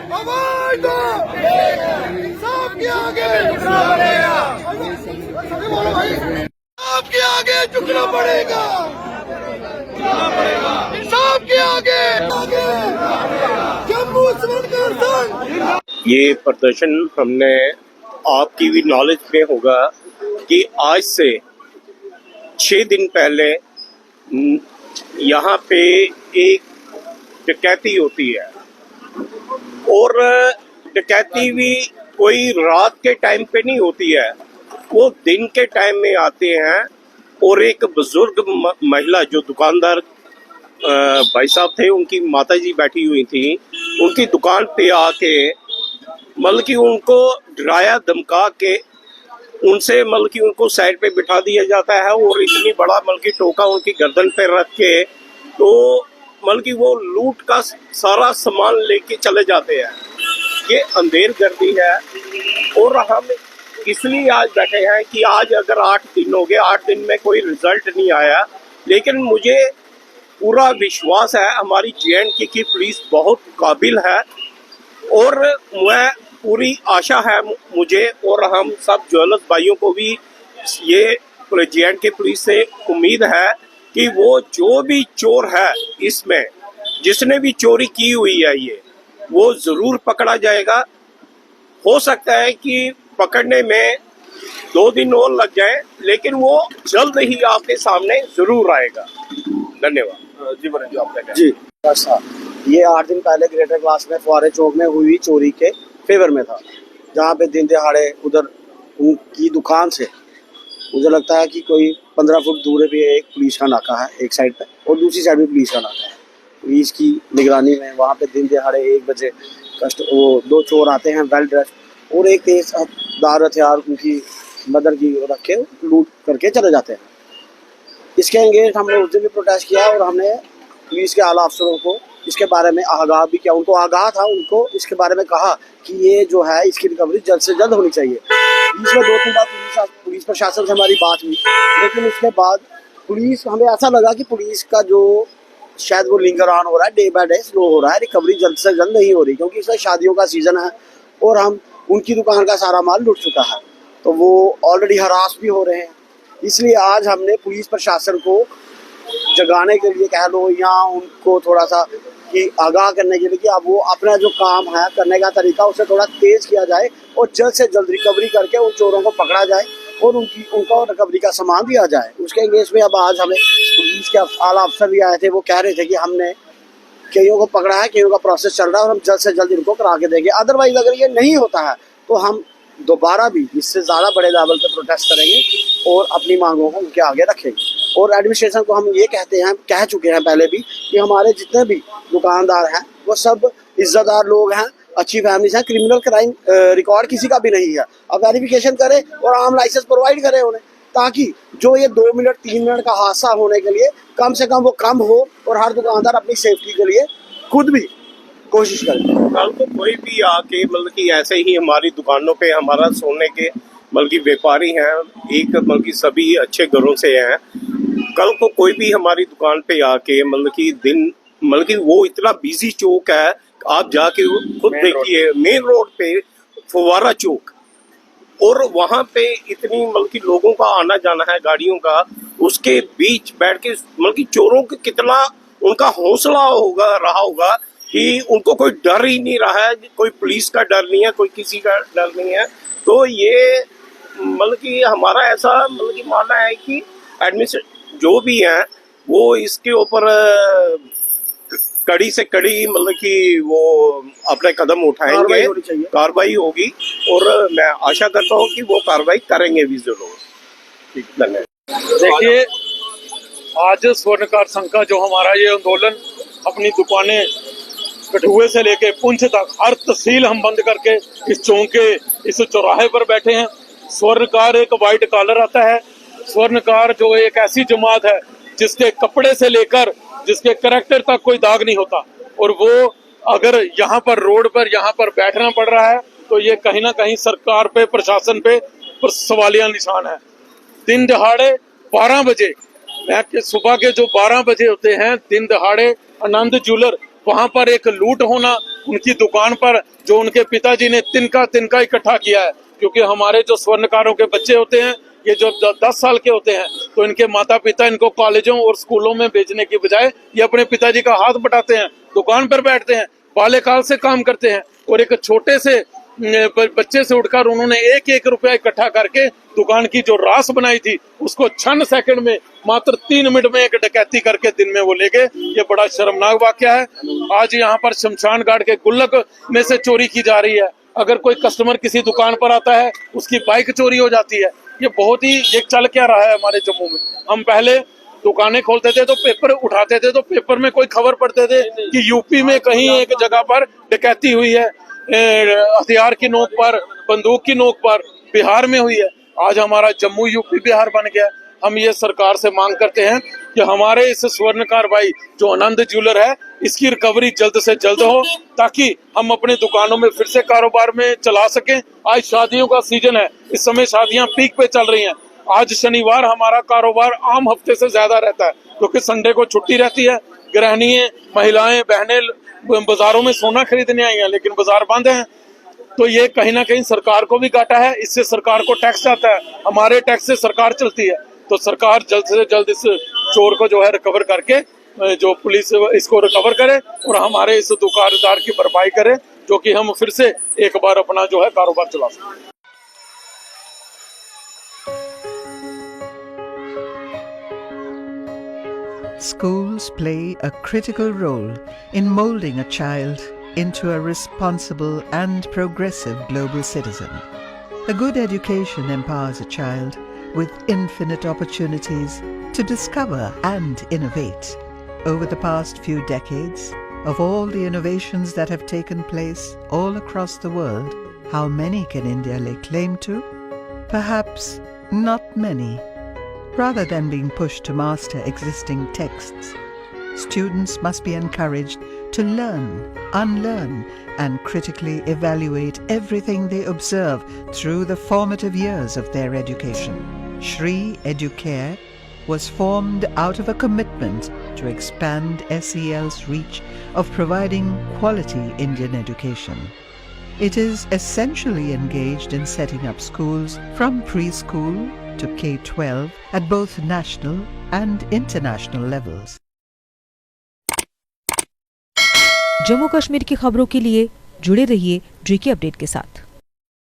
आवाज दो, इंसाफ के आगे झुकना पड़ेगा, इंसाफ के आगे झुकना पड़ेगा, इंसाफ के आगे जम्मू सवर्णकर संघ। ये प्रदर्शन हमने आपकी भी नॉलेज में होगा कि आज से 6 दिन पहले यहाँ पे एक डकैती होती है और डकैती भी कोई रात के टाइम पे नहीं होती है, वो दिन के टाइम में आते हैं और एक बुजुर्ग महिला जो दुकानदार भाई साहब थे, उनकी माताजी बैठी हुई थी, उनकी दुकान पे आके मतलब कि उनको डराया धमका के उनसे मतलब कि उनको साइड पे बिठा दिया जाता है और इतनी बड़ा मतलब कि टोका उनकी गर्दन पे रख के तो मतलब कि वो लूट का सारा सामान लेके चले जाते हैं। ये अंधेर गर्दी है और हम इसलिए आज बैठे हैं कि आज अगर 8 दिन हो गए, 8 दिन में कोई रिजल्ट नहीं आया, लेकिन मुझे पूरा विश्वास है हमारी JNK की पुलिस बहुत काबिल है और मैं पूरी आशा है मुझे और हम सब ज्वेलर्स भाइयों को भी ये JNK पुलिस से उम्मीद है कि वो जो भी चोर है इसमें जिसने भी चोरी की हुई है ये वो जरूर पकड़ा जाएगा। हो सकता है कि पकड़ने में 2 दिन और लग जाए, लेकिन वो जल्द ही आपके सामने जरूर आएगा। धन्यवाद। जी बने जो आपने जी अच्छा, ये 8 दिन पहले ग्रेटर क्लास में फुआरे चौक में हुई चोरी के फेवर में था, जहाँ पे दिन दिहाड़े उधर उनकी दुकान से मुझे लगता है कि कोई 15 फुट दूर पे एक पुलिस का नाका है एक साइड पे और दूसरी साइड भी पुलिस का नाका है। पुलिस की निगरानी में वहाँ पे दिन दिहाड़े 1 बजे वो 2 चोर आते हैं वेल ड्रेस्ड और एक तेज दार हथियार उनकी मदर की रख के लूट करके चले जाते हैं। इसके अगेंस्ट हमने उस दिन भी प्रोटेस्ट किया और हमने पुलिस के आला अफसरों को इसके बारे में आगाह भी किया, उनको आगाह था, उनको इसके बारे में कहा कि ये जो है इसकी रिकवरी जल्द से जल्द होनी चाहिए। इसमें 2-3 बार पुलिस प्रशासन से हमारी बात हुई, लेकिन उसके बाद पुलिस हमें ऐसा लगा कि पुलिस का जो शायद वो लिंगर ऑन हो रहा है, डे बाय डे स्लो हो रहा है, रिकवरी जल्द से जल्द नहीं हो रही, क्योंकि इसमें शादियों का सीजन है और हम उनकी दुकान का सारा माल लुट चुका है, तो वो ऑलरेडी हरास भी हो रहे हैं। इसलिए आज हमने पुलिस प्रशासन को जगाने के लिए कह लो या उनको थोड़ा सा कि आगाह करने के लिए कि अब वो अपना जो काम है करने का तरीका उसे थोड़ा तेज किया जाए और जल्द से जल्द रिकवरी करके उन चोरों को पकड़ा जाए और उनका रिकवरी का सामान दिया जाए। उसके अगेंस्ट में अब आज हमें पुलिस के आला अफसर भी आए थे, वो कह रहे थे कि हमने कईयों को पकड़ा है, कईयों का प्रोसेस चल रहा है और हम जल्द से जल्द इनको करा के देंगे। अदरवाइज अगर ये नहीं होता है तो हम दोबारा भी इससे ज़्यादा बड़े लेवल पर प्रोटेस्ट करेंगे और अपनी मांगों को उनके आगे रखेंगे। और एडमिनिस्ट्रेशन को हम ये कह चुके हैं पहले भी कि हमारे जितने भी दुकानदार हैं वो सब इज्जतदार लोग हैं, अच्छी फैमिलीज हैं, क्रिमिनल क्राइम रिकॉर्ड किसी का भी नहीं है। अब वेरिफिकेशन करें और आम लाइसेंस प्रोवाइड करें उन्हें, ताकि जो ये 2 मिनट 3 मिनट का हादसा होने के लिए कम से कम वो कम हो और हर दुकानदार अपनी सेफ्टी के लिए खुद भी कोशिश करें। कल को कोई भी आके मतलब कि ऐसे ही हमारी दुकानों पे हमारा सोने के मतलब कि व्यापारी हैं, एक मतलब कि सभी अच्छे घरों से हैं, कल को कोई भी हमारी दुकान पे आके मतलब कि दिन मतलब कि वो इतना बिजी चौक है, आप जाके खुद देखिए मेन रोड पे फुवारा चौक, और वहाँ पे इतनी मतलब कि लोगों का आना जाना है गाड़ियों का, उसके बीच बैठ के मतलब कि चोरों के कितना उनका हौसला रहा होगा कि उनको कोई डर ही नहीं रहा है, कोई पुलिस का डर नहीं है, कोई किसी का डर नहीं है। तो ये मतलब कि हमारा ऐसा मतलब कि मानना है कि एडमिनिस्ट्रेशन जो भी है वो इसके ऊपर कड़ी से कड़ी मतलब कि वो अपने कदम उठाएंगे, कार्रवाई होगी और मैं आशा करता हूँ कि वो कार्रवाई करेंगे भी जरूर। ठीक, धन्यवाद। देखिए, आज स्वर्णकार संघ का जो हमारा ये आंदोलन, अपनी दुकानें कठुए से लेके पुंछ तक हर तहसील हम बंद करके इस चौक के इस चौराहे पर बैठे हैं। स्वर्णकार एक वाइट कॉलर आता है, स्वर्णकार जो एक ऐसी जमात है जिसके कपड़े से लेकर जिसके कैरेक्टर तक कोई दाग नहीं होता, और वो अगर यहाँ पर रोड पर यहाँ पर बैठना पड़ रहा है तो ये कहीं ना कहीं सरकार पे, प्रशासन पे सवालिया निशान है। दिन दहाड़े 12 बजे, सुबह के जो 12 बजे होते हैं, दिन दहाड़े आनंद ज्वेलर वहां पर एक लूट होना, उनकी दुकान पर जो उनके पिताजी ने तिनका तिनका इकट्ठा किया है, क्योंकि हमारे जो स्वर्णकारों के बच्चे होते हैं ये जो 10 साल के होते हैं तो इनके माता पिता इनको कॉलेजों और स्कूलों में भेजने की बजाय ये अपने पिताजी का हाथ बटाते हैं, दुकान पर बैठते हैं, बाल्यकाल से काम करते हैं और एक छोटे से बच्चे से उठकर उन्होंने 1-1 रुपया इकट्ठा करके दुकान की जो रास बनाई थी उसको क्षण सेकंड में मात्र 3 मिनट में एक डकैती करके दिन में वो ले गए। ये बड़ा शर्मनाक वाकया है। आज यहाँ पर शमशान घाट के गुल्लक में से चोरी की जा रही है। अगर कोई कस्टमर किसी दुकान पर आता है उसकी बाइक चोरी हो जाती है। ये बहुत ही ये चल क्या रहा है हमारे जम्मू में। हम पहले दुकानें खोलते थे तो पेपर उठाते थे तो पेपर में कोई खबर पढ़ते थे कि यूपी में कहीं एक जगह पर डकैती हुई है, हथियार की नोक पर, बंदूक की नोक पर, बिहार में हुई है। आज हमारा जम्मू यूपी बिहार बन गया। हम ये सरकार से मांग करते हैं कि हमारे इस स्वर्णकार भाई जो आनंद ज्वेलर है इसकी रिकवरी जल्द से जल्द हो ताकि हम अपने दुकानों में फिर से कारोबार में चला सकें। आज शादियों का सीजन है, इस समय शादियां पीक पे चल रही हैं। आज शनिवार हमारा कारोबार आम हफ्ते से ज्यादा रहता है क्योंकि संडे को छुट्टी रहती है। गृहिणियां, महिलाएं, बहनें बाजारों में सोना खरीदने आई हैं लेकिन बाजार बंद हैं। तो ये कहीं ना कहीं सरकार को भी घाटा है, इससे सरकार को टैक्स आता है, हमारे टैक्स से सरकार चलती है। तो सरकार जल्द से जल्द इस चोर को जो है रिकवर करके जो पुलिस इसको रिकवर करे और हमारे इस दुकानदार की भरपाई करे जो कि हम फिर से एक बार अपना जो है कारोबार चला सकें। Schools play a critical role in molding a child into a responsible and progressive global citizen. A good education empowers a child with infinite opportunities to discover and innovate. Over the past few decades, of all the innovations that have taken place all across the world, how many can India lay claim to? Perhaps not many. Rather than being pushed to master existing texts, students must be encouraged to learn, unlearn, and critically evaluate everything they observe through the formative years of their education. Shri Educare was formed out of a commitment to expand SEL's reach of providing quality Indian education. It is essentially engaged in setting up schools from preschool to K-12 at both national and international levels. Jammu Kashmir की खबरों के लिए जुड़े रहिए GK update के साथ।